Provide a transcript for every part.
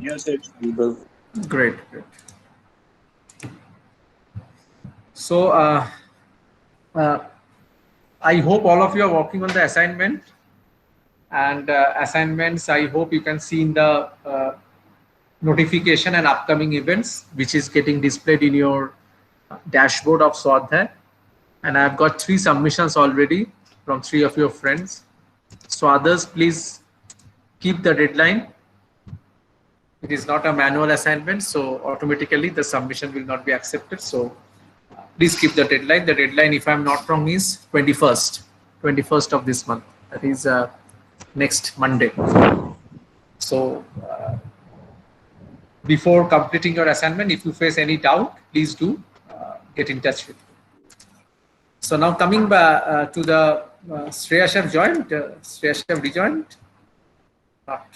Yes, it's Bible. Great, great. So I hope all of you are working on the assignment, and assignments I hope you can see in the notification and upcoming events, which is getting displayed in your dashboard of Swadhyay. And I've got 3 submissions already from 3 of your friends. So others, please keep the deadline. It is not a manual assignment, so automatically the submission will not be accepted. So please keep the deadline. The deadline, if I'm not wrong, is 21st of this month. That is next Monday. So before completing your assignment, if you face any doubt, please do get in touch with me. So now coming back to the Shreyash have joined. Shreyash have rejoined. Not.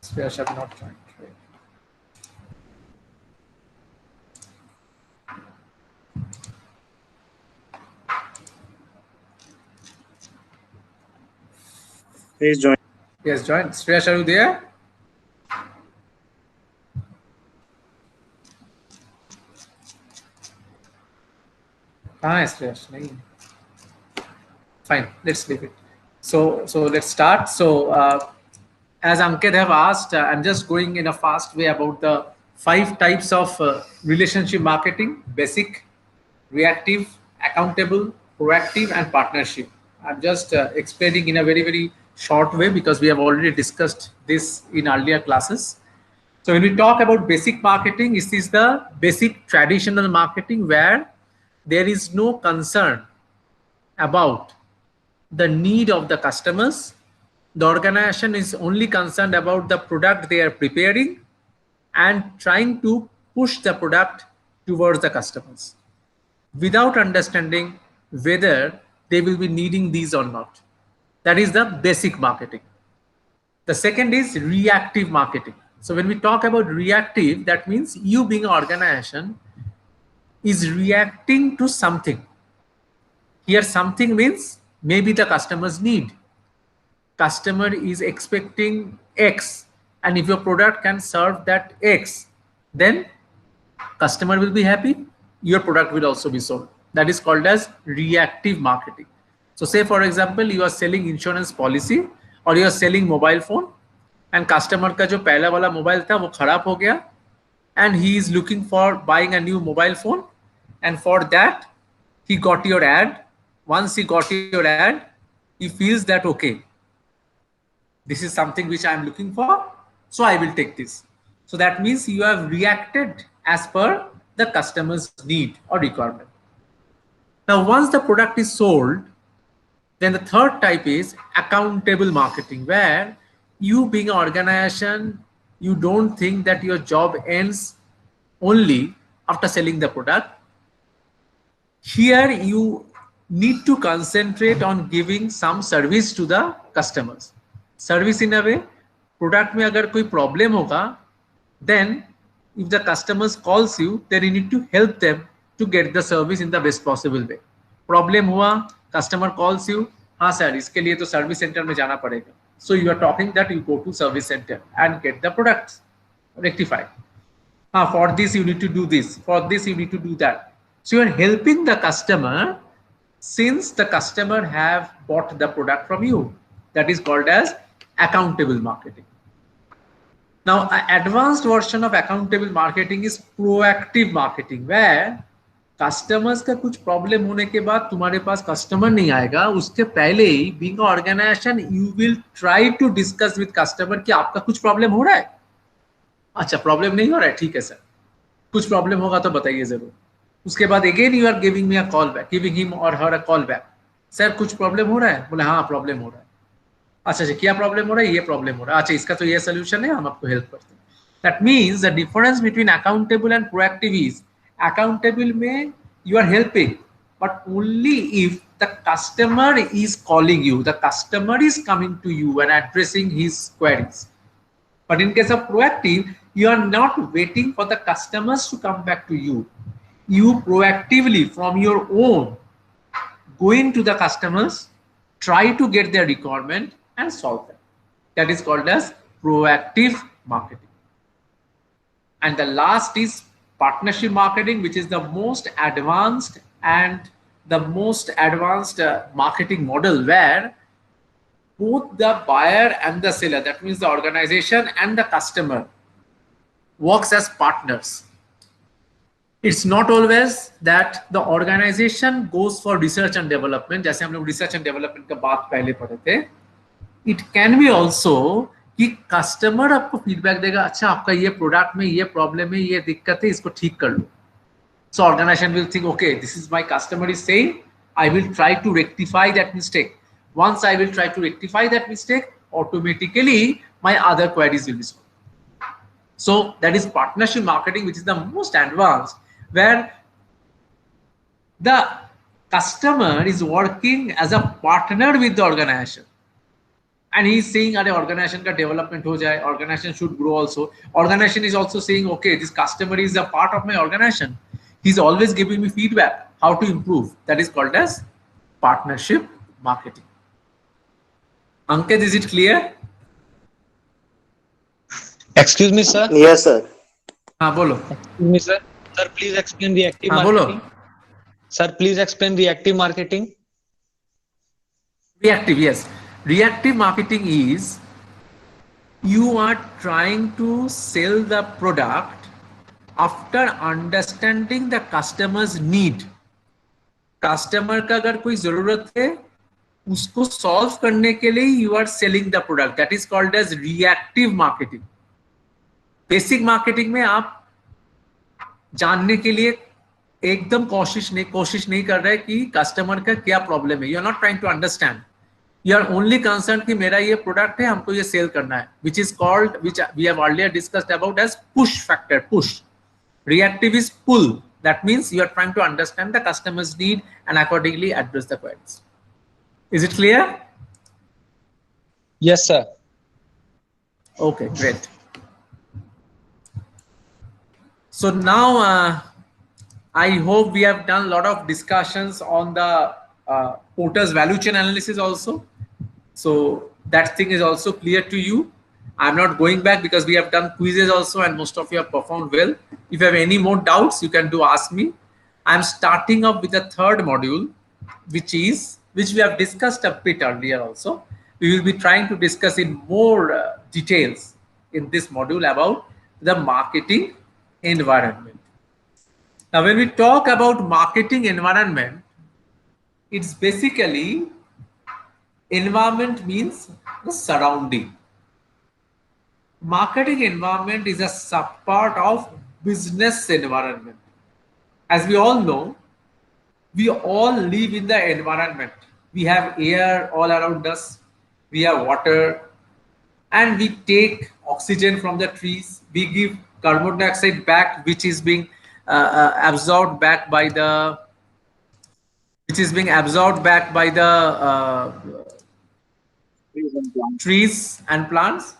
Shreyash have not joined. Please join. Yes, join. Shreyash, are you there? कहाँ है श्रेयस? नहीं. Fine, let's leave it. So let's start. So as Ankit have asked, I'm just going in a fast way about the 5 types of relationship marketing: basic, reactive, accountable, proactive, and partnership. I'm just explaining in a very short way because we have already discussed this in earlier classes. So when we talk about basic marketing, this is the basic traditional marketing where there is no concern about the need of the customers. The organization is only concerned about the product they are preparing and trying to push the product towards the customers without understanding whether they will be needing these or not. That is the basic marketing. The second is reactive marketing. So when we talk about reactive, that means you being an organization is reacting to something. Here something means maybe the customer's need. Customer is expecting X, and if your product can serve that X, then customer will be happy, your product will also be sold. That is called as reactive marketing. So say for example, you are selling insurance policy or you are selling mobile phone, and customer का जो पहला वाला mobile था वो खराब हो गया, and he is looking for buying a new mobile phone, and for that he got your ad. Once he got your ad, he feels that okay, this is something which I am looking for, so I will take this. So that means you have reacted as per the customer's need or requirement. Now once the product is sold, then the third type is accountable marketing, where you being an organization, you don't think that your job ends only after selling the product. Here you need to concentrate on giving some service to the customers. Service in a way, product में अगर कोई problem होगा, then if the customers calls you, then you need to help them to get the service in the best possible way. Problem हुआ, customer calls you, हाँ sir, इसके लिए तो service center में जाना पड़ेगा. So you are talking that you go to service center and get the products rectified. For this you need to do this, for this you need to do that. So you are helping the customer since the customer have bought the product from you. That is called as accountable marketing. Now, an advanced version of accountable marketing is proactive marketing, where customers का कुछ problem होने के बाद तुम्हारे पास customer नहीं आएगा, उसके पहले ही being an organization you will try to discuss with customer कि आपका कुछ problem हो रहा है. अच्छा problem नहीं हो रहा है, ठीक है सर, कुछ problem होगा तो बताइए जरूर. उसके बाद again you are giving me a call back, giving him or her a call back. Sir कुछ problem हो रहा है? बोले हाँ problem हो रहा है. अच्छा अच्छा क्या प्रॉब्लम हो रहा है? ये प्रॉब्लम हो रहा है. अच्छा इसका तो ये सोल्यूशन है, हम आपको हेल्प करते हैं. That means the difference between accountable and proactive is accountable में you are helping but only if the customer is calling you, the customer is coming to you and addressing his queries. But in case of proactive you are not waiting for the customers to come back to you. You proactively from your own going to the customers, try to get their requirement and solve them. That is called as proactive marketing. And the last is partnership marketing, which is the most advanced marketing model, where both the buyer and the seller, that means the organization and the customer, works as partners. It's not always that the organization goes for research and development, जैसे हम लोग research and development का बात पहले पढ़े थे. It can be also कि customer आपको फीडबैक देगा, अच्छा आपका ये प्रोडक्ट में ये प्रॉब्लम है, ये दिक्कत है, इसको ठीक कर लो. So organization will think, okay, this is my customer is saying, I will try to rectify that mistake. Once I will try to rectify that mistake, automatically my other queries will be solved. So that is partnership marketing, which is the most advanced, where the customer is working as a partner with the organization. And he is saying, "Are organization ka development ho jaye, organization should grow also." Organization is also saying, "Okay, this customer is a part of my organization. He's always giving me feedback how to improve." That is called as partnership marketing. Ankit, is it clear? Excuse me, sir. Yes, sir. हाँ बोलो. Excuse me, sir. Sir, please explain reactive हाँ marketing. बोलो. Sir, please explain reactive marketing. Reactive, yes. Reactive marketing is you are trying to sell the product after understanding the customer's need. Customer का अगर कोई जरूरत है, उसको solve करने के लिए you are selling the product. That is called as reactive marketing. Basic marketing में आप जानने के लिए एकदम कोशिश नहीं कर रहे कि कस्टमर का क्या प्रॉब्लम है. You are not trying to understand. You are only concerned कि मेरा ये प्रोडक्ट है, हमको ये सेल करना है, which is called, which we have earlier discussed about as push factor. Push. Reactive is pull. That means you are trying to understand the customer's need and accordingly address the queries. Is it clear? Yes, sir. Okay, great. So now I hope we have done a lot of discussions on the Porter's value chain analysis also. So that thing is also clear to you. I'm not going back because we have done quizzes also and most of you have performed well. If you have any more doubts, you can ask me. I'm starting up with the third module, which we have discussed a bit earlier also. We will be trying to discuss in more details in this module about the marketing environment. Now, when we talk about marketing environment, it's basically environment means the surrounding. Marketing environment is a subpart of business environment. As we all know, we all live in the environment. We have air all around us. We have water, and we take oxygen from the trees. We give carbon dioxide back, which is being absorbed back by the trees and plants.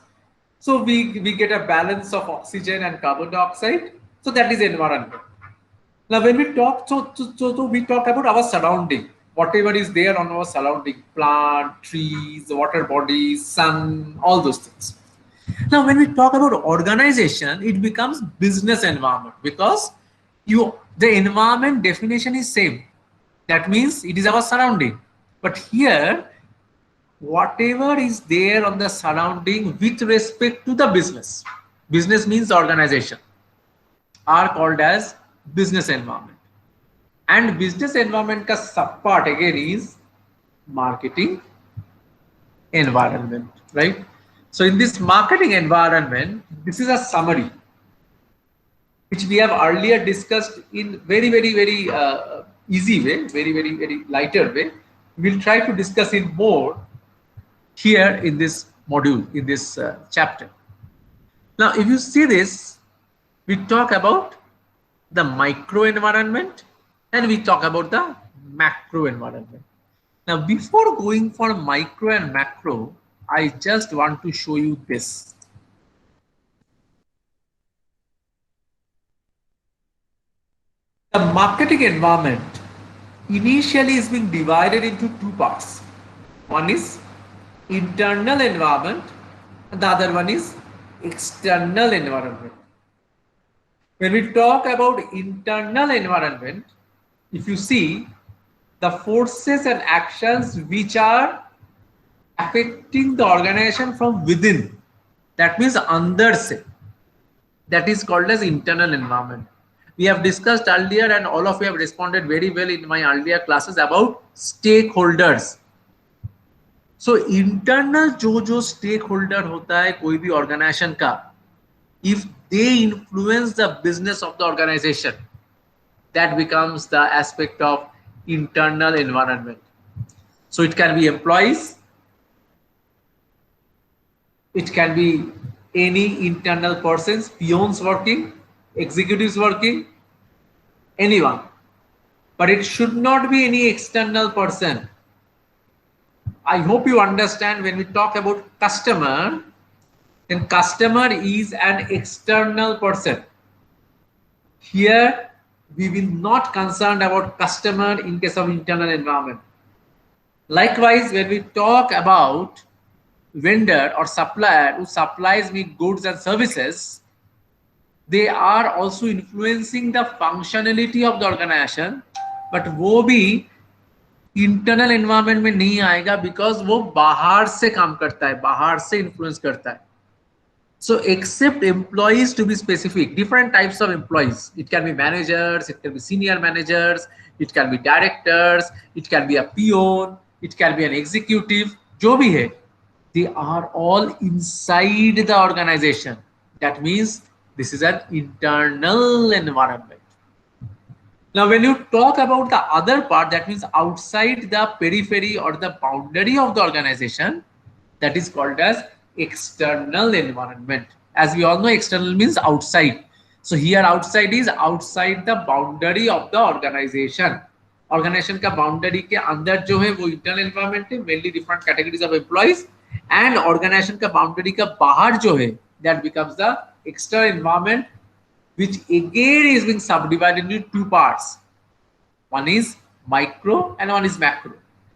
So we get a balance of oxygen and carbon dioxide. So that is environment. Now when we talk, so we talk about our surrounding, whatever is there on our surrounding, plant, trees, water bodies, sun, all those things. Now when we talk about organization, it becomes business environment, because the environment definition is same. That means it is our surrounding. But here, whatever is there on the surrounding with respect to the business means organization, are called as business environment. And business environment ka subpart again is marketing environment, right? So in this marketing environment, this is a summary which we have earlier discussed in very easy way, very lighter way. We'll try to discuss it more here in this module, in this chapter. Now, if you see this, we talk about the micro environment and we talk about the macro environment. Now, before going for micro and macro, I just want to show you this. The marketing environment initially is being divided into two parts. One is internal environment The other one is external environment. When we talk about internal environment, if you see the forces and actions which are affecting the organization from within, that means अंदर से, that is called as internal environment. We have discussed earlier and all of you have responded very well in my earlier classes about stakeholders. So internal जो stakeholder होता है कोई भी organization का, if they influence the business of the organization, that becomes the aspect of internal environment. So it can be employees, it can be any internal persons, peons working, executives working, anyone, but it should not be any external person. I hope you understand when we talk about customer, then customer is an external person. Here we will not concerned about customer in case of internal environment. Likewise, when we talk about vendor or supplier who supplies me goods and services, they are also influencing the functionality of the organization, but वो भी internal environment में नहीं आएगा because वो बाहर से काम करता है, बाहर से इन्फ्लुएंस करता है. So except employees to be specific, different types of employees. It can be managers, it can be senior managers, it can be directors, it can be a peon, it can be an executive. जो भी है, they are all inside the organization. That means this is an internal environment. Now, when you talk about the other part, that means outside the periphery or the boundary of the organization, that is called as external environment. As we all know, external means outside. So here outside is outside the boundary of the organization. Organization का boundary के अंदर जो है वो internal environment है, mainly different categories of employees, and organization का boundary का बाहर जो है, that becomes the external environment, which again is being subdivided into two parts. One is micro and one is macro.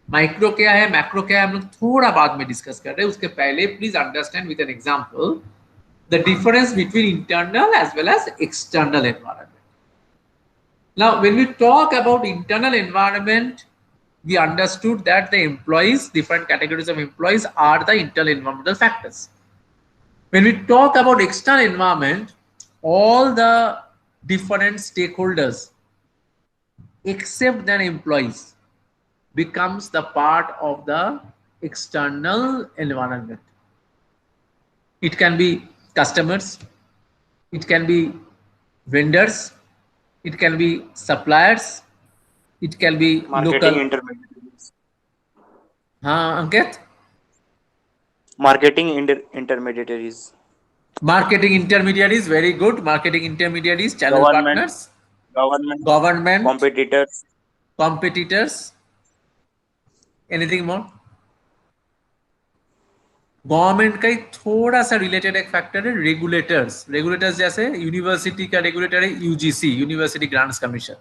Micro क्या है, macro क्या है, हम लोग थोड़ा बाद में डिस्कस कर रहे हैं. उसके पहले please understand with an example the difference between internal as well as external environment. Now when we talk about internal environment, we understood that the employees, different categories of employees, are the internal environmental factors. When we talk about external environment, all the different stakeholders except the employees becomes the part of the external environment. It can be customers, it can be vendors, it can be suppliers, it can be Marketing local intermediaries. Ankit? Marketing intermediaries. Marketing intermediaries, very good. Marketing intermediaries, channel Government. partners, Government. competitors, Competitors. anything more? Government का ही थोड़ा सा related एक factor है regulators. Regulators जैसे university का regulator है UGC, University Grants Commission.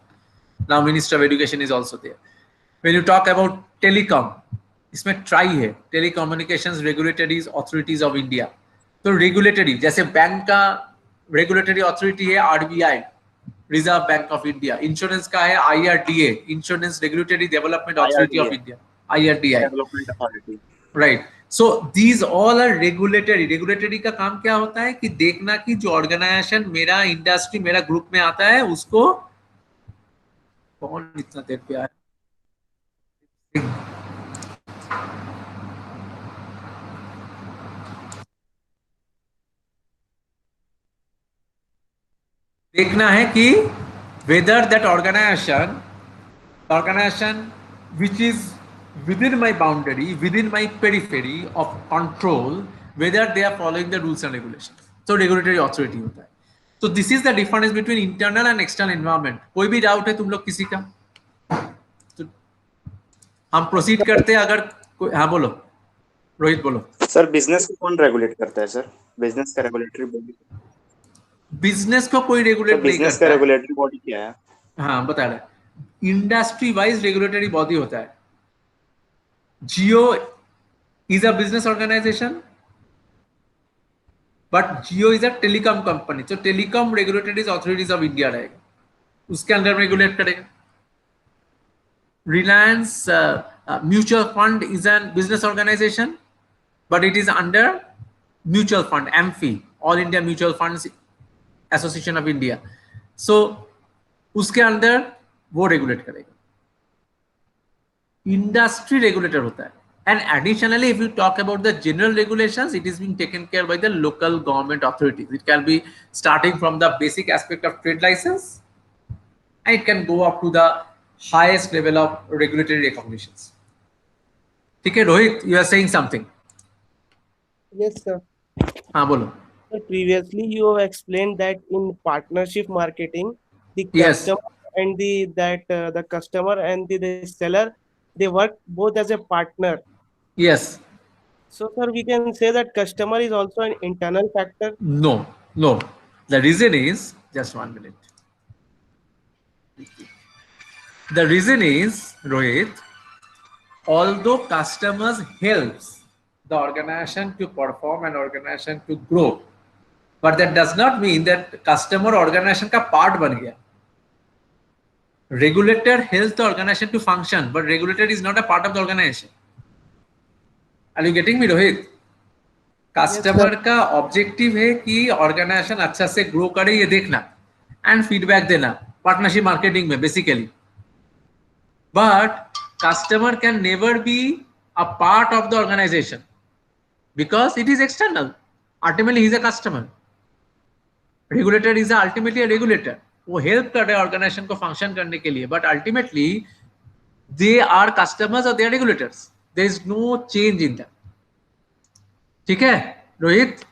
Now minister of education is also there. When you talk about telecom, इसमें ट्राई है, telecommunications regulatories authorities of India. तो रेगुलेटरी जैसे बैंक का रेगुलेटरी अथॉरिटी है RBI, Reserve Bank of India. Insurance का है IRDA, insurance regulatory development authority of India, IRDI, Development Authority. Right. So these all are regulatory. Regulatory का काम क्या होता है कि देखना कि जो ऑर्गेनाइजेशन मेरा इंडस्ट्री मेरा ग्रुप में आता है उसको कौन इतना देर पे आया, देखना है कि whether that organization which is within my boundary, within my periphery of control, whether they are following the rules and regulations. So regulatory authority होता है. So this is the difference between internal and external environment. कोई भी doubt है तुम लोग किसी का? तो हम प्रोसीड करते हैं. अगर हाँ बोलो रोहित, बोलो. सर बिजनेस को कौन रेगुलेट करता है सर? बिजनेस का रेगुलेटरी बॉडी. बिजनेस को कोई रेगुलेट नहीं बिजनेस का करता. रेगुलेटरी बॉडी क्या है? हाँ बता रहे. इंडस्ट्री वाइज रेगुलेटरी बॉडी होता है. Jio is a business organization. But Jio is a telecom company, तो telecom regulatory authorities of India रहेगा, उसके अंदर रेगुलेट करेगा. Reliance Mutual Fund is a business organization, but it is under mutual fund, AMFI, All India Mutual Funds Association of India. So उसके अंदर वो regulate करेगा. Industry regulator होता है. And additionally, if you talk about the general regulations, it is being taken care by the local government authorities. It can be starting from the basic aspect of trade license, and it can go up to the highest level of regulatory recognitions. ठीक है Rohit, you are saying something. Yes, sir. हाँ बोलो. So previously, you have explained that in partnership marketing, the Yes. customer and the customer and the seller, they work both as a partner. Yes. So, sir, we can say that customer is also an internal factor. No. No. The reason is, just 1 minute. The reason is, Rohit, although customers helps the organization to perform and organization to grow, but that does not mean that customer organization का part बन गया. Regulator helps the organization to function, but regulator is not a part of the organization. Are you getting me, Rohit? Customer का objective है कि organisation अच्छा से grow करे, ये देखना एंड फीडबैक देना पार्टनरशिप मार्केटिंग में basically. But customer can never be a part of the organisation because it is external. Ultimately he is a customer. Regulator is ultimately a regulator. वो help कर रहे हैं organisation को function करने के लिए, but ultimately they are customers और they are regulators. There is no change in that. ठीक है Rohit?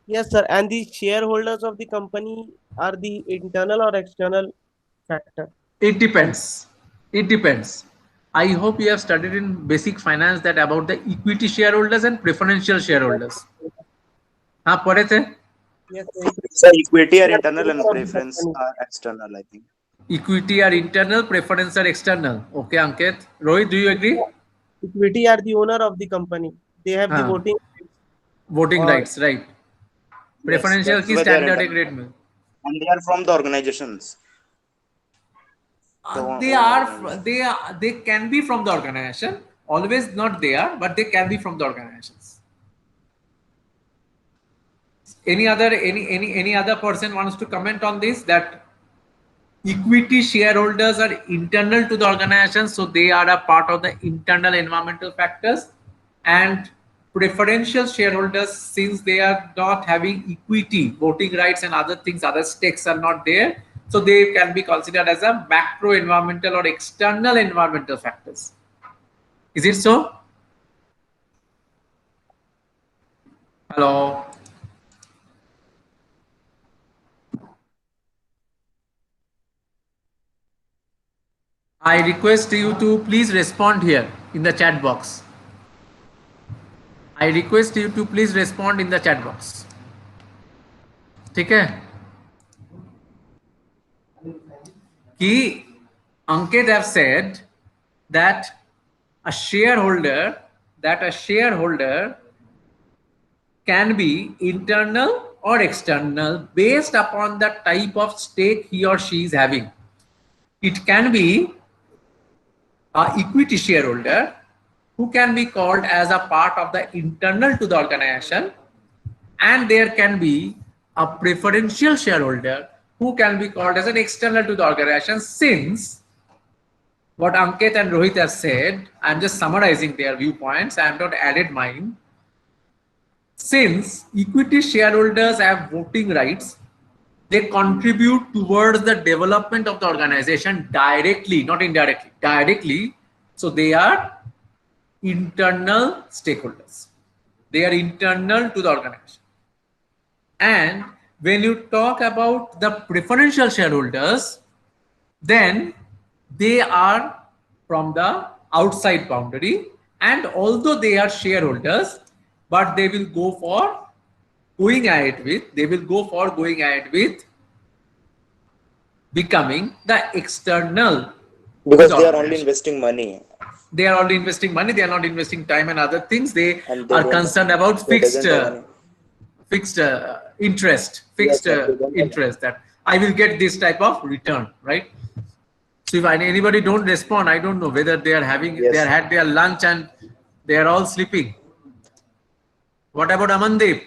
Yes, sir. And the shareholders of the company are the internal or external factor? It depends. It depends. I hope you have studied in basic finance that about the equity shareholders and preferential shareholders. हाँ पढ़े थे? Yes, sir. So equity are internal and preference are external, I think. Equity are internal, preference are external. Okay, Ankit. Rohit, do you agree? Equity are the owner of the company. They have the voting. Voting rights, right? Preferential that's की why they are standard internal. grade में. And they are from the organizations. So, They can be from the organization. Always not they are, but they can be from the organizations. Any other person wants to comment on this, that equity shareholders are internal to the organization, so they are a part of the internal environmental factors, and preferential shareholders, since they are not having equity, voting rights and other things, other stakes are not there, so they can be considered as a macro environmental or external environmental factors. Is it so? Hello. I request you to please respond here in the chat box. I request you to please respond in the chat box. ठीक है? कि Ankit have said that a shareholder can be internal or external based upon the type of stake he or she is having. It can be an equity shareholder who can be called as a part of the internal to the organization, and there can be a preferential shareholder who can be called as an external to the organization. Since what Ankit and Rohit have said, I'm just summarizing their viewpoints, I have not added mine. Since equity shareholders have voting rights, they contribute towards the development of the organization directly, not indirectly, directly. So they are internal stakeholders. They are internal to the organization. And when you talk about the preferential shareholders, then they are from the outside boundary, and although they are shareholders, but they will go for going ahead with becoming the external, because they are only investing money. They are only investing money. They are not investing time and other things. They And they are don't- concerned about they doesn't have any- fixed interest, fixed Yes, sir. interest that I will get this type of return, right? So if anybody don't respond, I don't know whether they are having, Yes. they are had their lunch and they are all sleeping. What about Amandeep?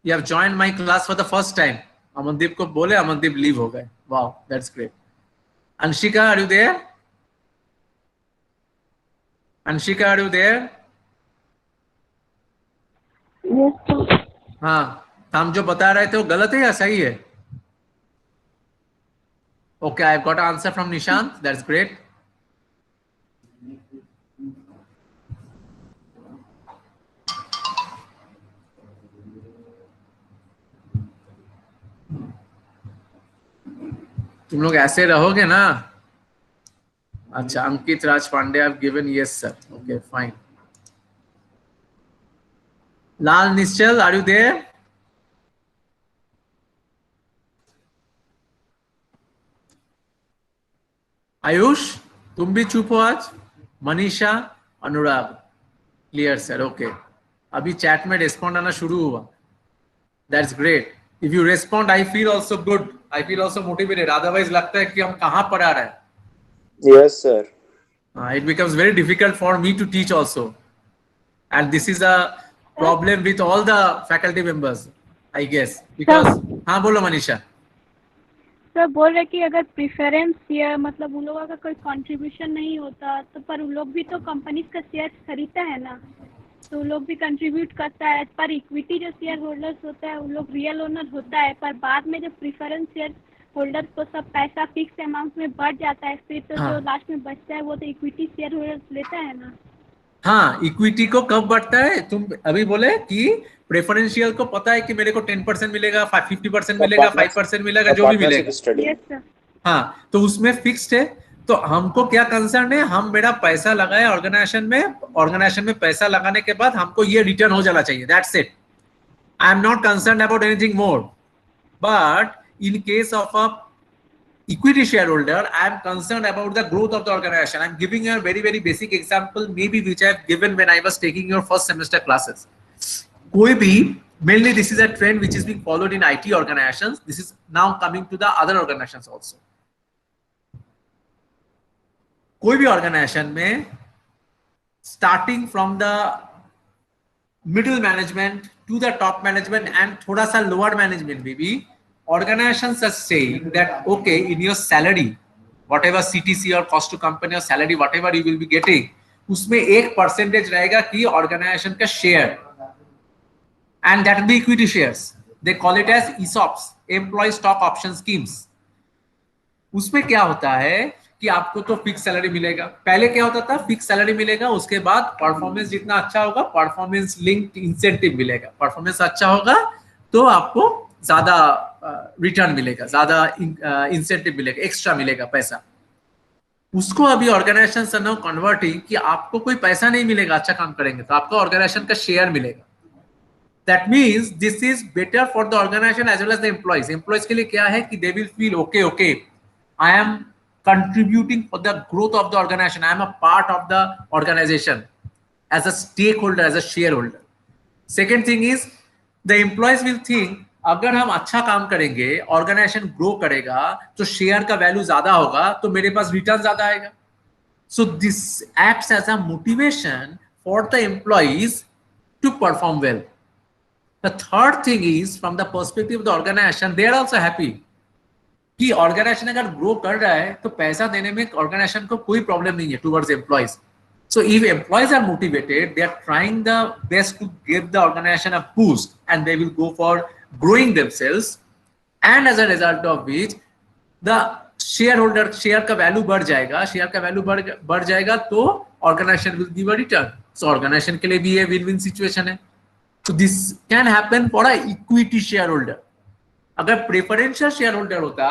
You have joined my class for the first time. Amandeep ko bole, Amandeep leave ho gaye. Wow, that's great. Anshika, are you there? Anshika, are you there? Yes, sir. हाँ, हम जो बता रहे थे वो गलत है या सही है? Okay, I've got an answer from Nishant. That's great. तुम लोग ऐसे रहोगे ना? अच्छा, अंकित राज Pandey, I've given yes, sir. Okay, fine. Lal Nischal, are you there? Ayush, तुम भी चुप हो आज? मनीषा, अनुराग, क्लियर सर, ओके. अभी चैट में रिस्पॉन्ड आना शुरू हुआ. That's great. If you respond, I feel also good, I feel also motivated. Otherwise लगता है कि हम कहाँ पर आ रहे हैं. Yes, sir. It becomes very difficult for me to teach also, and this is a problem with all the faculty members, I guess, because हाँ बोलो मनीषा. सर बोल रहे कि अगर प्रेफरेंस शेयर मतलब उन लोगों का कोई कंट्रीब्यूशन नहीं होता तो पर उन लोग भी तो कंपनीज का शेयर खरीदता है ना, तो उन लोग भी कंट्रीब्यूट करता है. पर इक्विटी जो शेयर होल्डर्स होता है उन लोग रियल ओनर होता है, पर बाद में जो प्रेफरेंस शेयर होल्डर्स को सब पैसा फिक्स अमाउंट में बढ़ जाता है, फिर तो जो लास्ट में बचता है वो तो इक्विटी शेयर होल्डर्स लेता है ना. हाँ, इक्विटी को कब बढ़ता है? तुम अभी बोले कि प्रेफरेंशियल को पता है कि मेरे को 10% मिलेगा, 50% मिलेगा, 5% मिलेगा, जो भी मिलेगा. Yes sir. हाँ, तो उसमें फिक्स्ड है. तो हमको क्या कंसर्न है? हम मेरा पैसा लगाए ऑर्गेनाइजेशन में, ऑर्गेनाइजेशन में पैसा लगाने के बाद हमको ये रिटर्न हो जाना चाहिए. That's it. I am not concern about anything more. But in case of a equity shareholder, I am concerned about the growth of the organization. I am giving you a very very basic example, maybe which I have given when I was taking your first semester classes. कोई भी, mainly this is a trend which is being followed in IT organizations. This is now coming to the other organizations also. कोई भी organization में starting from the middle management to the top management and थोड़ा सा lower management में भी organizations are saying that okay, in your salary, whatever CTC or cost to company or salary, whatever you will be getting, उसमें एक percentage रहेगा कि organization का share, and that will be equity shares. They call it as ESOPs, employee stock option schemes. उसमें क्या होता है कि आपको तो फिक्स सैलरी मिलेगा. पहले क्या होता था? फिक्स सैलरी मिलेगा, उसके बाद परफॉर्मेंस जितना अच्छा होगा परफॉर्मेंस लिंक्ड इंसेंटिव मिलेगा. परफॉर्मेंस अच्छा होगा तो आपको ज्यादा रिटर्न मिलेगा, ज्यादा इंसेंटिव मिलेगा, एक्स्ट्रा मिलेगा पैसा. उसको अभी ऑर्गेनाइजेशन नाउ कन्वर्टिंग कि आपको कोई पैसा नहीं मिलेगा अच्छा काम करेंगे तो आपको ऑर्गेनाइजेशन का शेयर मिलेगा. That means this is better for the organisation as well as the employees. Employees के लिए क्या है कि they will feel okay okay, I am contributing for the growth of the organization. I am a part of the organization as a stakeholder, as a shareholder. Second thing is the employees will think अगर हम अच्छा काम करेंगे, organisation grow करेगा तो share का value ज्यादा होगा तो मेरे पास रिटर्न ज्यादा आएगा. So this acts as a motivation for the employees to perform well. The third thing is from the perspective of the organisation, they are also happy कि ऑर्गेनाइजेशन अगर ग्रो कर रहा है तो पैसा देने में ऑर्गेनाइजेशन को कोई प्रॉब्लम नहीं है towards employees. So if employees are motivated, they are trying the best to give the organization a boost and they will go for growing themselves, and as a result of which the shareholder share का value बढ़ जाएगा. Share का value बढ़ जाएगा तो organisation will give a return. So organisation के लिए भी ये विन विन सिचुएशन है. So this can happen for a equity shareholder. अगर प्रेफरेंशियल शेयर होल्डर होता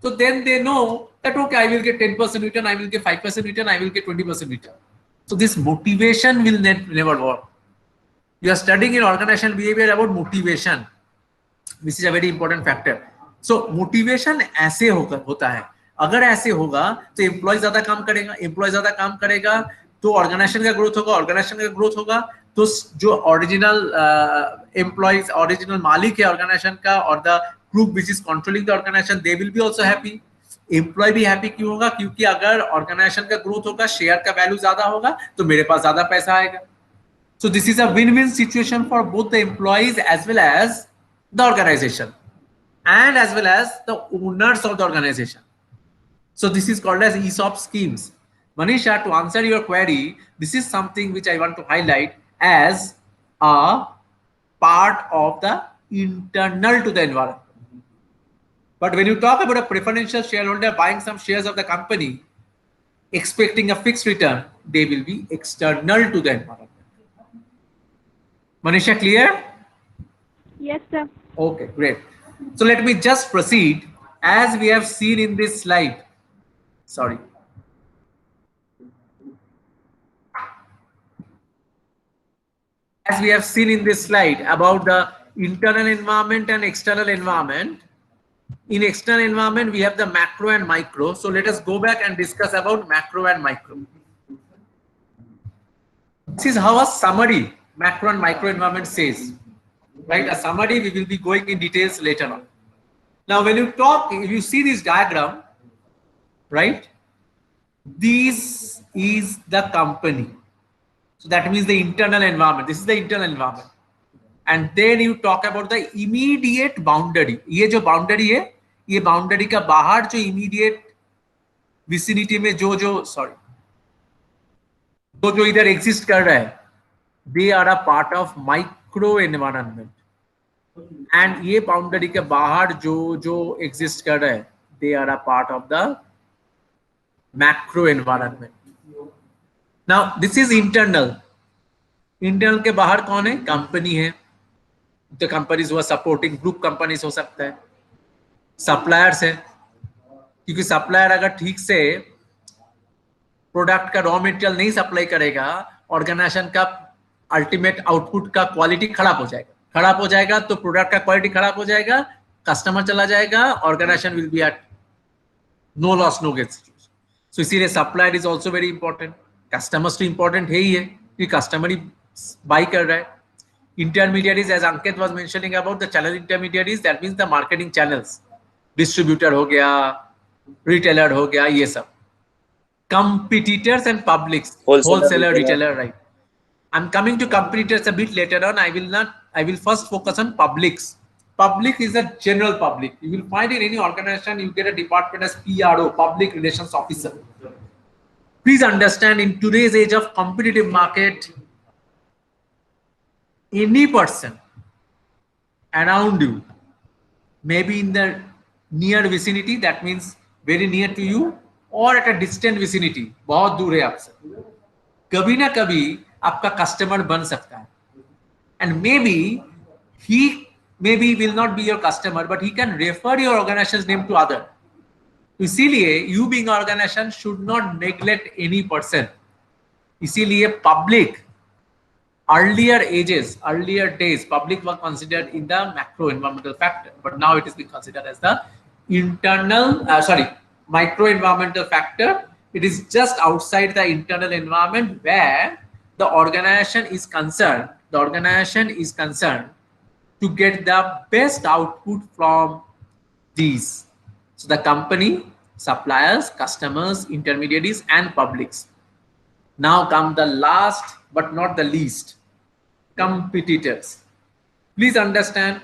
तो then they know that okay, I will get 10% return, I will get 5% return, I will get 20% return. So this motivation will never work. You are studying in organizational behavior about motivation. This is a very important factor. So motivation ऐसे होता है. अगर ऐसे होगा तो employ ज्यादा काम करेगा, एम्प्लॉय ज्यादा काम करेगा तो ऑर्गेनाइजेशन का ग्रोथ होगा, ऑर्गेनाइजेशन का ग्रोथ होगा तो जो ओरिजिनल एम्प्लॉइज, ओरिजिनल मालिक है ऑर्गेनाइजेशन का, और the group which is controlling the organisation, they will be also happy. Employee भी हैप्पी क्यों होगा? क्योंकि अगर ऑर्गेनाइजेशन का ग्रोथ होगा, शेयर का वैल्यू ज्यादा होगा, तो मेरे पास ज्यादा पैसा आएगा। So this is a win-win situation for both the employees as well as the organization and as well as the owners of the organization. So this is called as ESOP schemes. Manisha, to answer your query, this is something which I want to highlight as a part of the internal to the environment. But when you talk about a preferential shareholder buying some shares of the company, expecting a fixed return, they will be external to the environment. Manisha, clear? Yes, sir. Okay, great. So let me just proceed as we have seen in this slide. Sorry. As we have seen in this slide about the internal environment and external environment. In external environment, we have the macro and micro. So let us go back and discuss about macro and micro. This is how a summary macro and micro environment says, right? A summary, we will be going in details later on. Now, when you talk, if you see this diagram, right? This is the company. So that means the internal environment. This is the internal environment. And then you talk about the immediate boundary. ये जो boundary है, ये boundary का बाहर जो immediate vicinity में जो इधर exist कर रहा है, they are a part of micro environment. And ये boundary के बाहर जो exist कर रहा है, they are a part of the macro environment. Now this is internal. Internal के बाहर कौन है? Company है. The companies who are supporting, group companies हो सकता है, suppliers है, क्योंकि supplier अगर ठीक से प्रोडक्ट का रॉ मटेरियल नहीं सप्लाई करेगा, ऑर्गेनाइजेशन का अल्टीमेट आउटपुट का क्वालिटी खराब हो जाएगा, तो प्रोडक्ट का क्वालिटी खराब हो जाएगा, कस्टमर चला जाएगा, organisation will be at no loss no gain situation. So इसीलिए supplier is also very important. Customers तो इंपॉर्टेंट है ही है, क्योंकि कस्टमर ही बाई कर रहा है. Intermediaries, as Ankit was mentioning about the channel intermediaries, that means the marketing channels, distributor हो गया, retailer हो गया, ये सब. Competitors and publics, wholesaler, retailer, right? I'm coming to competitors a bit later on. I will first focus on publics. Public is a general public. You will find in any organization, you get a department as PRO, Public Relations Officer. Please understand, in today's age of competitive market, any person around you, maybe in the near vicinity, that means very near to you, or at a distant vicinity, बहुत दूर है आपसे, कभी ना कभी आपका customer बन सकता है. And maybe he will not be your customer, but he can refer your organization's name to other. इसीलिए you being an organization should not neglect any person. इसीलिए public, earlier days, public was considered in the macro environmental factor, but now it is being considered as the micro environmental factor. It is just outside the internal environment where the organization is concerned. The organization is concerned to get the best output from these. So the company, suppliers, customers, intermediaries, and publics. Now come the last but not the least, competitors. Please understand,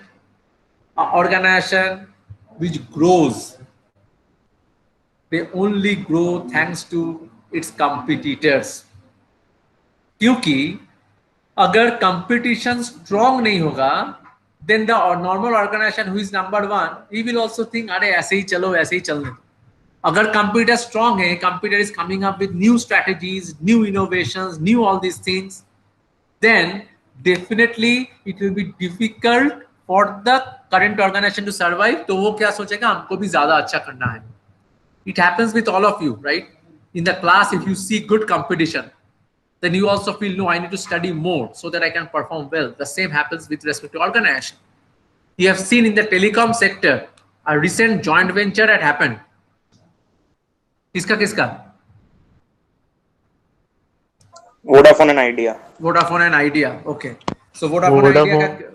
an organization which grows, they only grow thanks to its competitors. क्योंकि अगर competition strong नहीं होगा, then the normal organization who is number one, he will also think, अरे ऐसे ही चलो, ऐसे ही चलने. अगर competitor strong है, competitor is coming up with new strategies, new innovations, new all these things, then definitely it will be difficult for the current organization to survive. तो वो क्या सोचेगा, हमको भी ज़्यादा अच्छा करना है. It happens with all of you, right? In the class, if you see good competition, then you also feel, no, I need to study more so that I can perform well. The same happens with respect to organization. You have seen in the telecom sector, a recent joint venture had happened. किसका Vodafone and Idea. Vodafone and Idea, okay. So Vodafone Idea का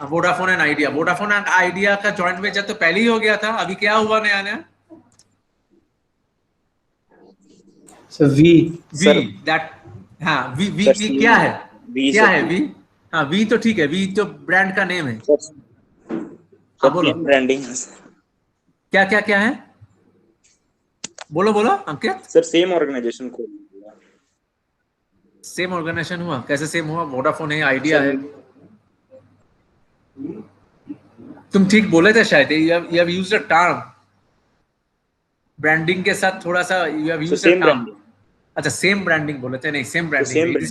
Vodafone and Idea, Vodafone and Idea का joint venture तो पहले ही हो गया था, अभी क्या हुआ नया नया? So V. वी दैट, हाँ वी वी सर, वी क्या है? वी क्या सर, है वी? हाँ वी तो ठीक है, वी तो ब्रांड का नेम है। हाँ बोलो, सेम ब्रांडिंग क्या क्या क्या है? बोलो बोलो अंकित। सर, सेम ऑर्गेनाइजेशन को। सेम ऑर्गेनाइजेशन हुआ, कैसे सेम हुआ? वोडाफोन है, आइडिया है। तुम ठीक बोले थे शायद, you have used a term branding के साथ थोड़ा सा, you have used a same term. Branding. अच्छा सेम ब्रांडिंग बोले थे, नहीं same branding, same it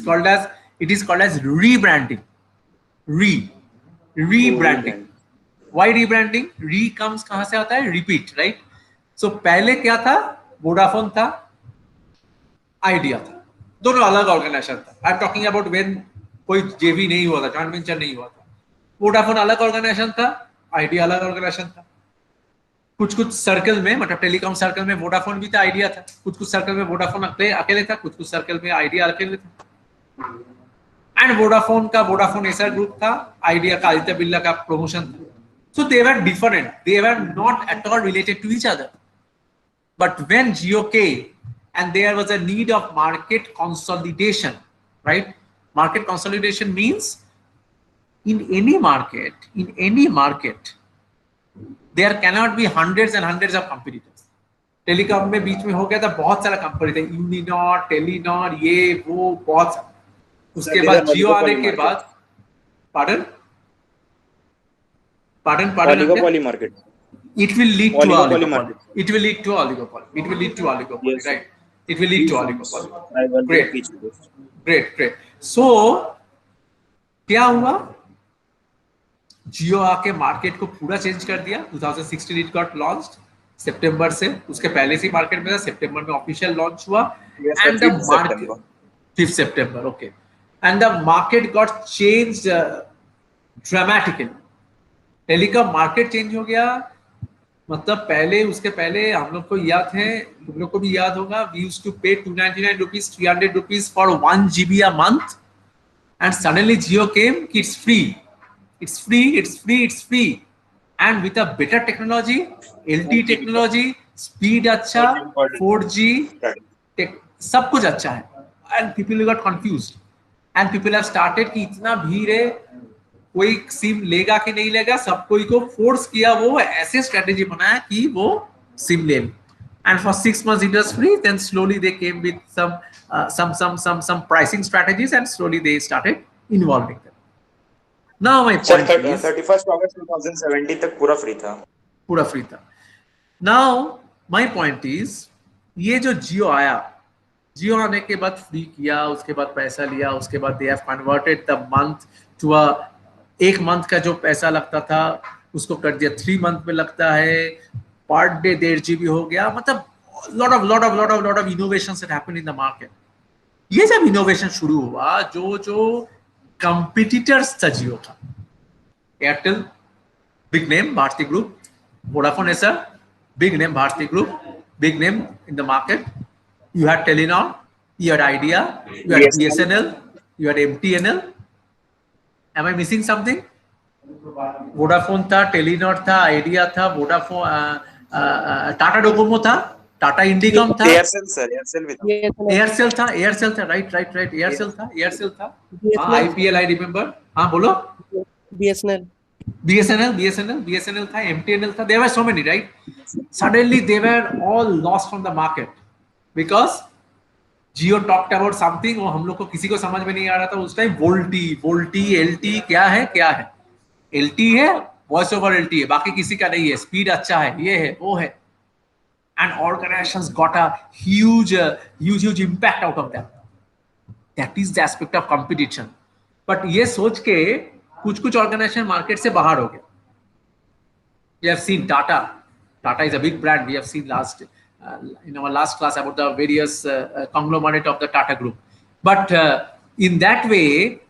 is called as rebranding. Rebranding. Why rebranding? Re comes कहां से आता है? Repeat, right? सो पहले क्या था? वोडाफोन था, आइडिया था, दोनों अलग ऑर्गेनाइजेशन था। I am talking about when कोई जेवी नहीं हुआ था, जॉइंट वेंचर नहीं हुआ था। वोडाफोन अलग ऑर्गेनाइजेशन था, आइडिया अलग ऑर्गेनाइजेशन था। कुछ सर्कल में, मतलब टेलीकॉम सर्कल में वोडाफोन भी था, आइडिया था। कुछ सर्कल में वोडाफोन अकेले था, कुछ सर्कल में आइडिया अकेले था। एंड वोडाफोन ऐसा ग्रुप था, आइडिया का आदित्य बिरला का प्रमोशन था। So they were different, they were not at all related to each other. But when Jio came and there was a need of market consolidation, right? Market consolidation means in any market, there cannot be hundreds and hundreds of competitors. Telecom में बीच में हो गया था, बहुत सारा company थे, Uninor, Telenor, ये वो बहुत सारा। उसके बाद जियो आने के बाद, pardon Oligopoly market. it will lead to Oligopoly oligopoly. market. It will lead to oligopoly. It will lead to oligopoly, Yes. right? It will lead to oligopoly. I will Great. teach you this. Great. So क्या हुआ? जियो आके market को पूरा change कर दिया। 2016 it got launched सितंबर से, उसके पहले से मार्केट में था, सितंबर में ऑफिशियल लॉन्च हुआ। And the market 5 September, okay. And the market got changed dramatically. Telecom market change हो गया, मतलब पहले, उसके पहले हम लोग को याद है, तुम लोग को भी याद होगा, वी यूज्ड टू पे 299 rupees, 300 rupees for 1 GB a month, and suddenly Jio came, it's free, and with a better technology, LTE technology, speed अच्छा, 4G, सब कुछ अच्छा है, and people got confused, and people have started कि इतना भीड़ है, कोई सिम लेगा कि नहीं लेगा, सब कोई को फोर्स किया, वो ऐसे स्ट्रेटेजी बनाया कि वो सिम ले। And for 6 months it was free, then slowly they came with some pricing strategies, and slowly they started involving them. Now my point is 31st August 2017 तक पूरा फ्री था। Now my point is, ये जो जियो आया, जियो आने के बाद free किया, उसके बाद पैसा लिया, उसके बाद they have converted the month to a, एक मंथ का जो पैसा लगता था उसको कर दिया 3 month में लगता है, पर डे 1.5 GB हो गया। मतलब lot of innovations that happened in the market. ये जब इनोवेशन शुरू हुआ, जो कंपिटिटर्स था जियो का, Airtel big name, Bharti group, Vodafone Essar big name, Bharti group big name in the market, you had Telenor, you had Idea, you had BSNL, you had MTNL. Am I missing something? Vodafone था, Telenor था, idea था, Vodafone, Tata Docomo था, टाटा इंडिकॉम था, Aircel था, right, Aircel था, IPL, I remember. हाँ बोलो। BSNL था, MTNL था, there were so many, right? Suddenly they were all lost from the market because Jio talked about something, और हम लोग को किसी को समझ में नहीं आ रहा था उस टाइम। वोल्टी LTE क्या है? LTE है, वॉइस ओवर LTE है, बाकी किसी का नहीं है, स्पीड अच्छा है, ये है, वो है। And organizations got a huge impact out of that. That is the aspect of competition. But ये सोच के कुछ ऑर्गेनाइजेशन मार्केट से बाहर हो गए। We have seen Tata is a big brand. We have seen in our last class about the various conglomerate of the Tata group. But in that way,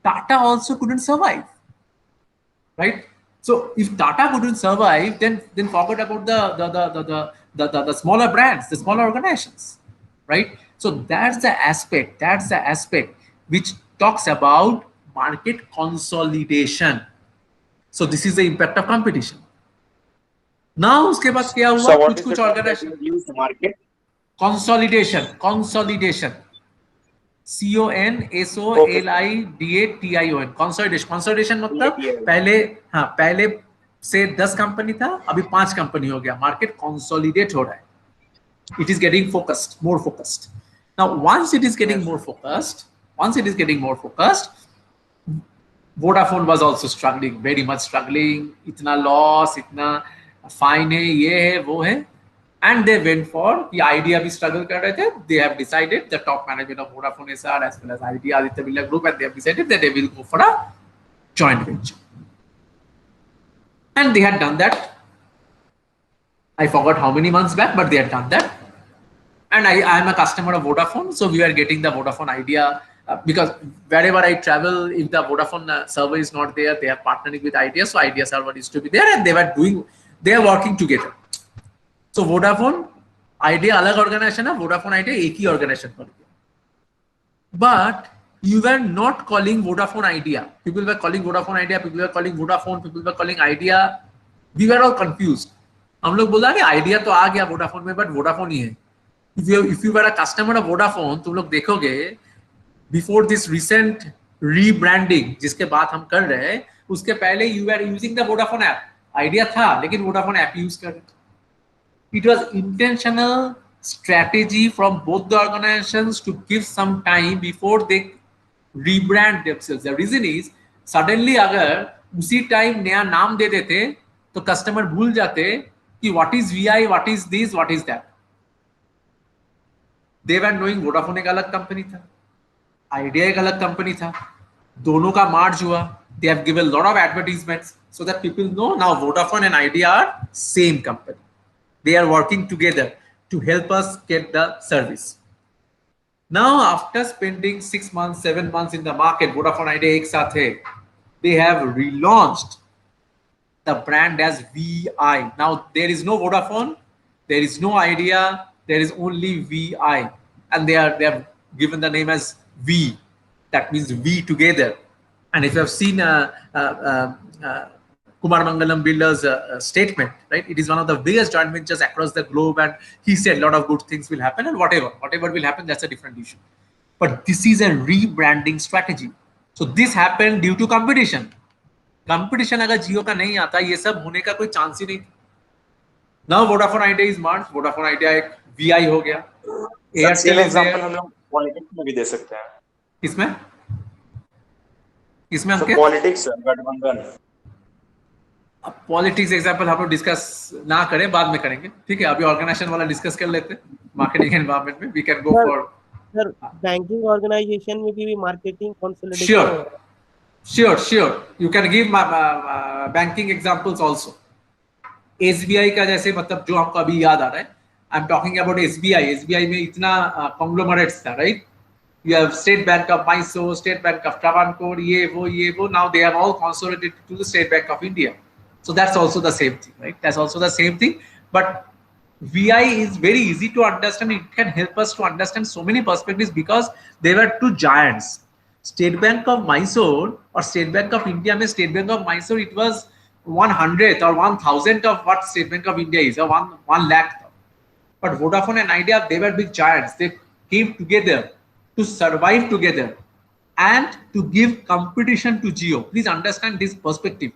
Tata also couldn't survive, right? So if Tata couldn't survive, then forget about the smaller brands, the smaller organizations, right? So that's the aspect which talks about market consolidation. So this is the impact of competition. Now उसके बाद क्या हुआ? So what is the कुछ term that organisation you use? Market? consolidation consolidation मतलब पहले से 10 company था, अभी 5 कंपनी हो गया. मार्केट कंसोलिडेट हो रहा है. It is getting more focused. Now, once it is getting more focused, Vodafone was also struggling, very much struggling. इतना loss, इतना fine है, ये है, वो है. And they went for the Idea भी struggle कर रहे थे. They have decided, the top management of Vodafone SR as well as Idea Aditya Birla Group, and they have decided that they will go for a joint venture. And they had done that. I forgot how many months back, but they had done that. And I am a customer of Vodafone, so we are getting the Vodafone Idea because wherever I travel, if the Vodafone server is not there, they are partnering with Idea, so Idea server is to be there, and they are working together. So Vodafone Idea अलग organization है, Vodafone Idea एक ही organization पर. But you were not calling Vodafone Idea. People were calling Vodafone Idea. People were calling Vodafone. People were calling Idea. We were all confused. हम लोग बोला कि Idea तो आ गया Vodafone में, but Vodafone ही है. If you were a customer of Vodafone, तुम लोग देखोगे before this recent rebranding जिसके बात हम कर रहे हैं, उसके पहले you were using the Vodafone app. Idea था, लेकिन Vodafone app use कर रहे. It was intentional strategy from both the organizations to give some time before they rebrand themselves. The reason is suddenly अगर उसी time नया नाम दे देते तो customer भूल जाते कि what is VI, what is this, what is that. They were knowing Vodafone एक अलग कंपनी था, Idea एक अलग कंपनी था, दोनों का merge हुआ. They have given a lot of advertisements so that people know now Vodafone and Idea are same company. They are working together to help us get the service. Now, after spending 6 months, 7 months in the market, Vodafone Idea एक साथ है, they have relaunched the brand as VI. Now, there is no Vodafone, there is no Idea, there is only VI, and they have given the name as V. That means we together. And if you have seen Kumar Mangalam Builder's statement, right? It is one of the biggest joint ventures across the globe, and he said a lot of good things will happen, and whatever will happen, that's a different issue. But this is a rebranding strategy. So this happened due to competition. Competition अगर जियो का नहीं आता, ये सब होने का कोई chance ही नहीं. Now Vodafone Idea is merged. Vodafone Idea एक VI हो गया. Airtel example हम लोग पॉलिटिक्स में भी दे सकते हैं. किसमें हम क्या? पॉलिटिक्स गठबंधन. पॉलिटिक्स एग्जांपल हम लोग डिस्कस ना करें, बाद में करेंगे, ठीक है. अभी ऑर्गेनाइजेशन वाला डिस्कस कर लेते हैं. मार्केटिंग एनवायरनमेंट में we can go for. Sir banking organisation में भी marketing consolidation. Sure you can give banking examples also. SBI का जैसे मतलब जो हमको अभी याद आ रहा है, I am talking about SBI में इतना कॉन्ग्लोमरेट्स था, right? You have State Bank of Mysore, State Bank of Travancore, ये वो. Now they have all consolidated to the State Bank of India. So that's also the same thing, right? That's also the same thing. But VI is very easy to understand. It can help us to understand so many perspectives because they were two giants. State Bank of Mysore or State Bank of India means State Bank of Mysore, it was 100th or 1000th of what State Bank of India is, or 1 lakh. But Vodafone and Idea, they were big giants. They came together to survive together and to give competition to Jio. Please understand this perspective.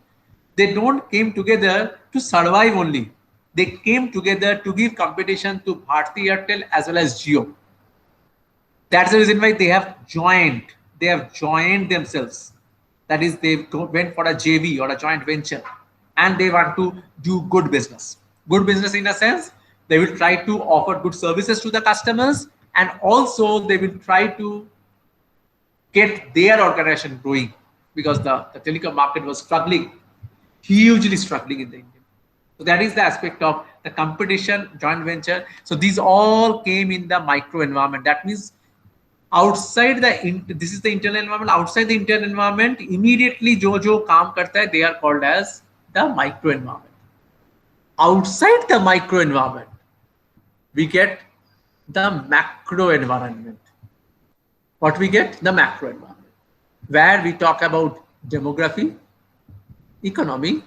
They don't came together to survive only. They came together to give competition to Bharti Airtel as well as Jio. That's the reason why they have joined. They have joined themselves. That is, they went for a JV or a joint venture, and they want to do good business. Good business in a sense, they will try to offer good services to the customers, and also they will try to get their organization growing because the telecom market was struggling, hugely struggling in the India. So that is the aspect of the competition, joint venture. So these all came in the micro environment. That means outside this is the internal environment. Outside the internal environment, immediately जो काम करता है, they are called as the micro environment. Outside the micro environment, we get the macro environment. What we get? The macro environment, where we talk about demography, economy,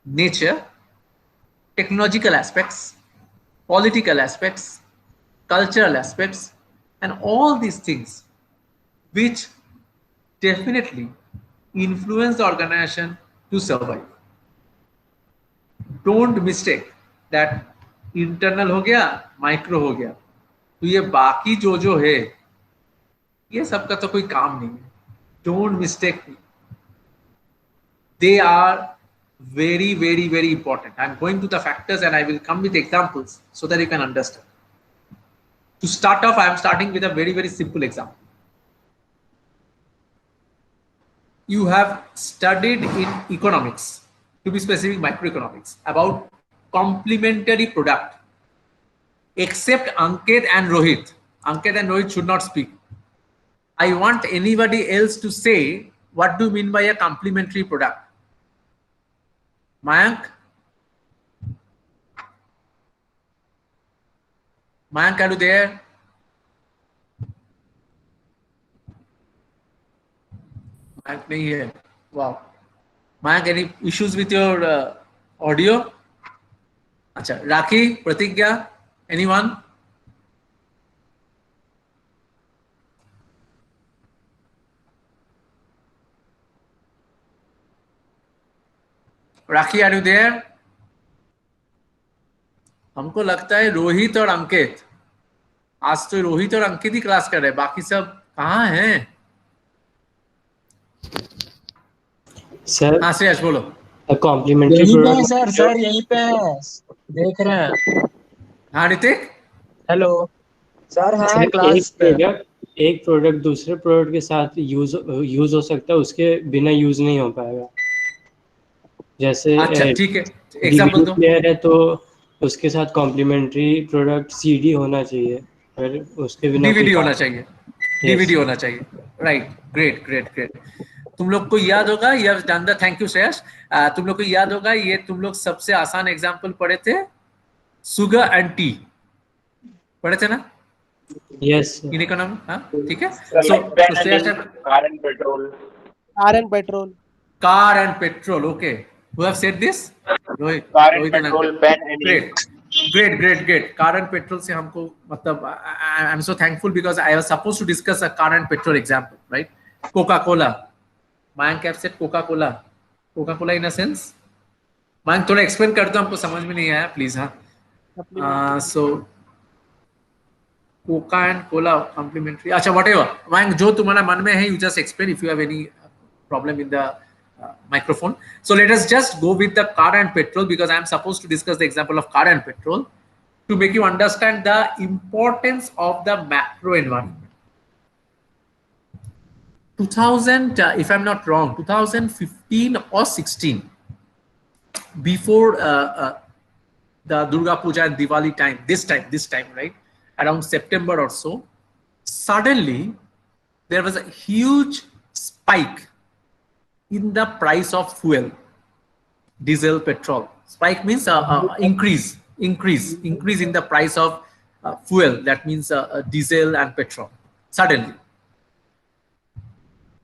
nature, technological aspects, political aspects, cultural aspects, and all these things which definitely influence the organization to survive. Don't mistake that internal हो गया, micro हो गया, तो ये बाकी जो है ये सबका तो कोई काम नहीं है. Don't mistake me. They are very, very, very important. I'm going to the factors and I will come with examples so that you can understand. To start off, I am starting with a very, very simple example. You have studied in economics, to be specific, microeconomics, about complementary product. Except Ankit and Rohit. Ankit and Rohit should not speak. I want anybody else to say what do you mean by a complementary product. Mayank? Mayank, are you there? Mayank nahi hai. Wow. Mayank, any issues with your audio? Acha, Rakhi, Pratigya, anyone? Rakhi, are you there? हमको लगता है रोहित और अंकित, आज तो रोहित और अंकित ही class कर रहे हैं, बाकी सब कहाँ हैं? सर हाँ श्रेयस बोलो. कॉम्प्लीमेंट्री यहीं पे है प्रोडक्ट सर, सर यहीं पे है, देख रहे हैं. हाँ ऋतिक, हेलो सर, है सर क्लास पे. एक प्रोडक्ट दूसरे प्रोडक्ट के साथ यूज हो सकता है, उसके बिना यूज नहीं हो पाएगा. जैसे अच्छा ठीक है, एग्जांपल दो. प्लेयर है तो उसके साथ कॉम्प्लीमेंट्री प्रोडक्ट सीडी होना चाहिए, फिर उसके बिना डीवीडी होना चाहिए, डीवीडी होना चाहिए. Right, great great great. तुम लोग को याद होगा, you have done the, thank you Shreyas. तुम लोग को याद होगा, ये तुम लोग सबसे आसान एग्जांपल पढ़े थे, शुगर एंड टी पढ़े थे ना? Yes in economy. हाँ ठीक है. So Shreyas, car and petrol. car and petrol. Okay, who have said this? Rohit. Car and Rohit and petrol, Ankit. Pen and Great, great, great, great. Car and petrol से हमको मतलब I'm so thankful because I was supposed to discuss a car and petrol example, right? Coca-Cola. Mayank have said Coca-Cola. Coca-Cola in a sense. Mayank थोड़ा explain कर दो, हमको समझ में नहीं आया, please. हाँ. So Coca and Cola complementary. अच्छा whatever. Mayank जो तुम्हारा मन में है, you just explain if you have any problem in the microphone. So let us just go with the car and petrol because I am supposed to discuss the example of car and petrol to make you understand the importance of the macro environment. 2000, if I'm not wrong, 2015 or 16, before the Durga Puja and Diwali time, this time, right, around September or so, suddenly there was a huge spike in the price of fuel, diesel, petrol. Spike means increase in the price of fuel. That means diesel and petrol suddenly.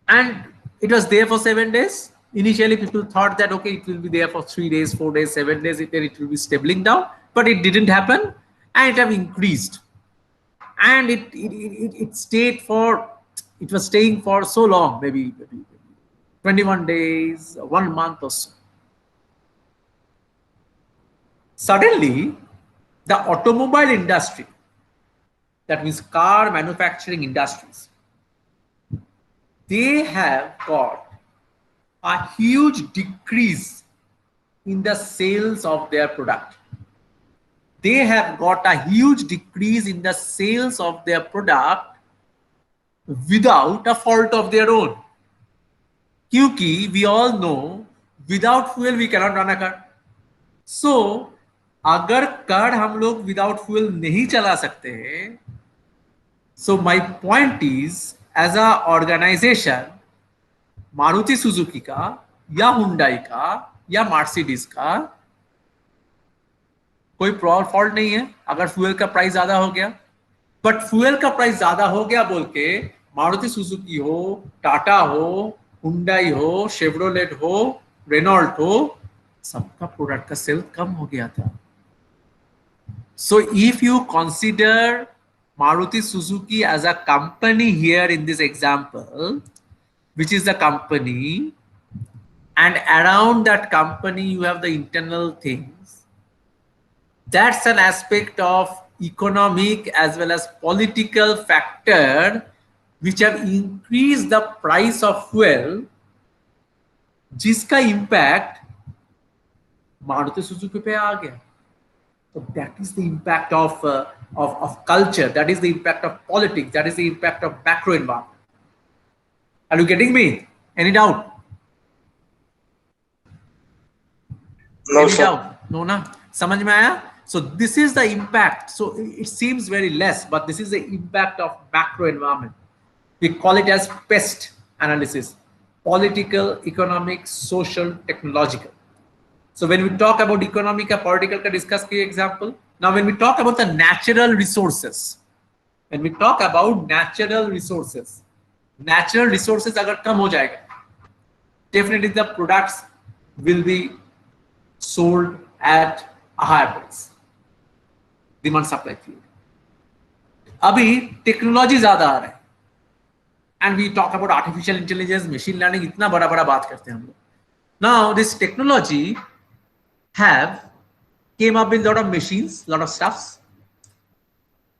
And it was there for 7 days. Initially, people thought that, okay, it will be there for 3 days, 4 days, 7 days, then it will be stabling down, but it didn't happen, and it have increased. And it stayed for, it was staying for so long, maybe 21 days, 1 month or so. Suddenly, the automobile industry, that means car manufacturing industries, they have got a huge decrease in the sales of their product. They have got a huge decrease in the sales of their product without a fault of their own. क्योंकि we all know without fuel we cannot run a car. So अगर car हम लोग without fuel नहीं चला सकते हैं, so my point is, as a organization, Maruti Suzuki का या हुंडई का या मर्सिडीज का कोई फॉल्ट नहीं है अगर फ्यूल का प्राइस ज्यादा हो गया. बट फ्यूल का प्राइस ज्यादा हो गया बोल के मारुति सुजुकी हो, टाटा हो, हुंडई हो, शेवरोलेट हो, रेनॉल्ट हो, सबका प्रोडक्ट का सेल कम हो गया था. So if you consider Maruti Suzuki as a company here in this example, which is the company, and around that company you have the internal things, that's an aspect of economic as well as political factor which have increased the price of fuel, जिसका impact Maruti Suzuki पे आ गया. So that is the impact of culture. That is the impact of politics. That is the impact of macro environment. Are you getting me? Any doubt? No, Any sir. doubt? No, na? समझ में आया? So this is the impact. So it seems very less, but this is the impact of macro environment. We call it as PEST analysis: political, economic, social, technological. So when we talk about economic or political का discuss किए example. Now when we talk about the natural resources, natural resources अगर कम हो जाएगा, definitely the products will be sold at a higher price. Demand supply theory. अभी technology ज्यादा आ रहा है, and we talk about artificial intelligence, machine learning, इतना बड़ा बड़ा बात करते हैं हम लोग. Now this technology have came up with lot of machines, lot of stuffs,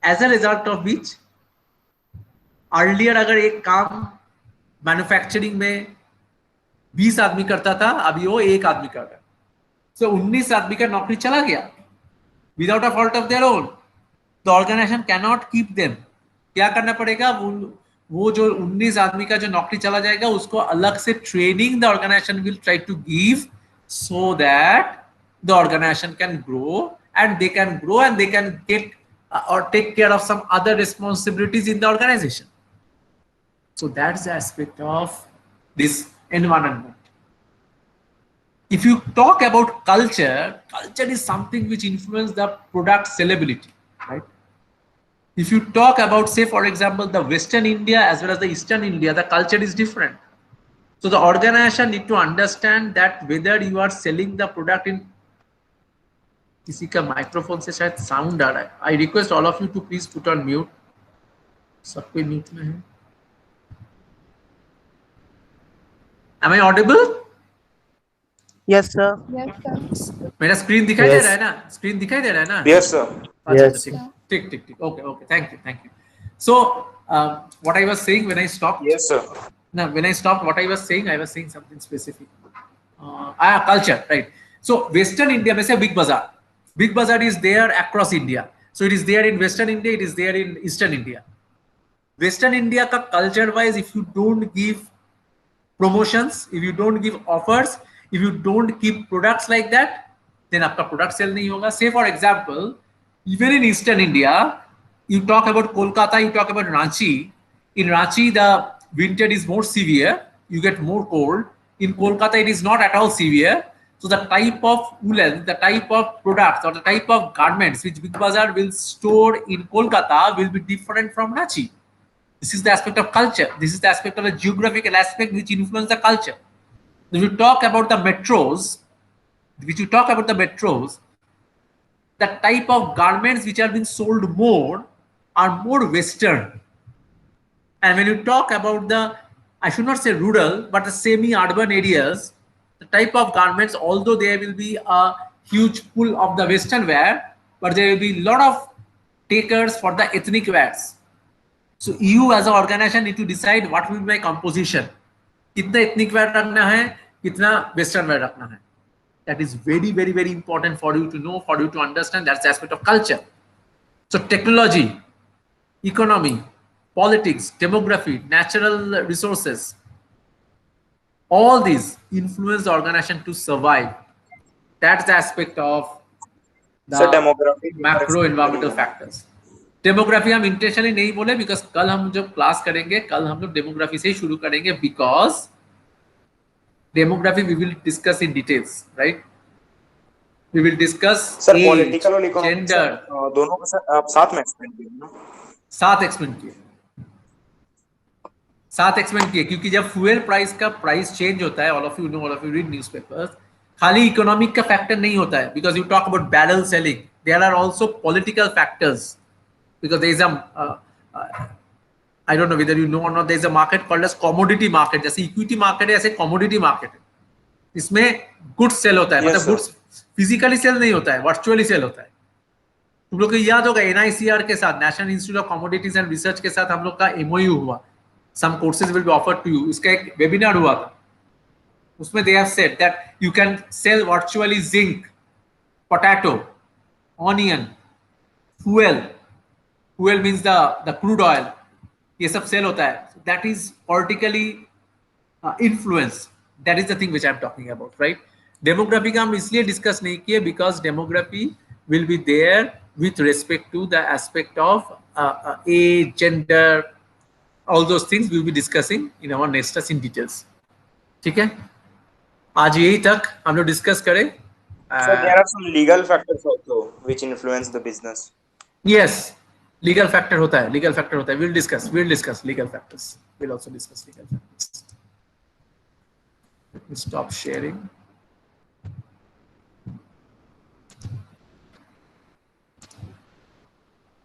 as a result of which earlier अगर एक काम मैन्युफैक्चरिंग में 20 आदमी करता था, अभी वो 1 आदमी कर रहा है. So 19 आदमी का नौकरी चला गया without a fault of their own. The organization cannot keep them. क्या करना पड़ेगा? वो जो 19 आदमी का जो नौकरी चला जाएगा उसको अलग से training the organization will try to give so that the organization can grow, and they can grow and they can get or take care of some other responsibilities in the organization. So that's the aspect of this environment. If you talk about culture, culture is something which influences the product sellability, right? If you talk about, say for example, the Western India as well as the Eastern India, the culture is different. So the organization need to understand that whether you are selling the product in, किसी का microphone से शायद sound आ रहा है. I request all of you to please put on mute. सब कोई mute में है. Am I audible? Yes, sir. मेरा स्क्रीन दिखाई दे रहा है ना? स्क्रीन दिखाई दे रहा है ना? Yes, sir. Yes. ठीक. Okay. Thank you. So what I was saying when I stopped. Yes, sir. Now when I stopped, what I was saying something specific. Culture, right? So Western India में से Big Bazaar. Big Bazaar is there across India. So it is there in Western India, it is there in Eastern India. Western India का culture wise, if you don't give promotions, if you don't give offers, if you don't keep products like that, then आपका product sell नहीं होगा. Say for example, even in Eastern India, you talk about Kolkata, you talk about Ranchi. In Ranchi, the winter is more severe. You get more cold. In Kolkata, it is not at all severe. So the type of woolen, the type of products or the type of garments which Big Bazaar will store in Kolkata will be different from Ranchi. This is the aspect of culture. This is the aspect of a geographical aspect which influence the culture. If you talk about the metros, the type of garments which are being sold more are more Western. And when you talk about the, I should not say rural, but the semi-urban areas, the type of garments, although there will be a huge pull of the Western wear, but there will be a lot of takers for the ethnic wears. So you as an organization need to decide what will be my composition. कितना ethnic wear रखना है, कितना Western wear रखना है. That is very, very, very important for you to know, for you to understand. That's the aspect of culture. So technology, economy, politics, demography, natural resources, all these influence the organization to survive. That's the aspect of the demography, macro environmental factors. Demography हम intentionally नहीं बोले because कल हम जब class करेंगे कल हम लोग डेमोग्राफी से ही शुरू करेंगे because demography we will discuss in details right we will discuss sir political और इकोनॉमिक जेंडर दोनों को सर आप साथ में एक्सप्लेन कीजिए ना. 7 एक्सपेंड किए, 7 एक्सपेंड किए, क्योंकि जब फ्यूल प्राइस का प्राइस चेंज होता है, all of you know, all of you read newspapers, खाली इकोनॉमिक का फैक्टर नहीं होता है, because you talk about barrel selling, there are also political factors, because there is a I don't know whether you know or not, there is a market called as commodity market, जैसे equity market है ऐसे commodity market है, इसमें goods sale होता है, Yes, मतलब goods physically cell नहीं होता है, वर्चुअली सेल होता है। तुम लोग को याद होगा NICR के साथ, national institute of commodities and research के साथ हम लोग का MOU हुआ, some courses will be offered to you, इसका एक वेबिनार हुआ था, उसमें they have said that you can sell virtually zinc, potato, onion, fuel means the crude oil, ये सब सेल होता है, that is politically influence, that is the thing which I am talking about, right? Demography का हम इसलिए discuss नहीं किए because demography will be there with respect to the aspect of age, gender, all those things we will be discussing in our next class in details. ठीक है, आज यही तक हम लोग डिस्कस करें। So there are some legal factors also which influence the business. Yes, legal factor होता है, legal factor होता है, we'll discuss legal factors, we'll also discuss legal factors. Let me stop sharing.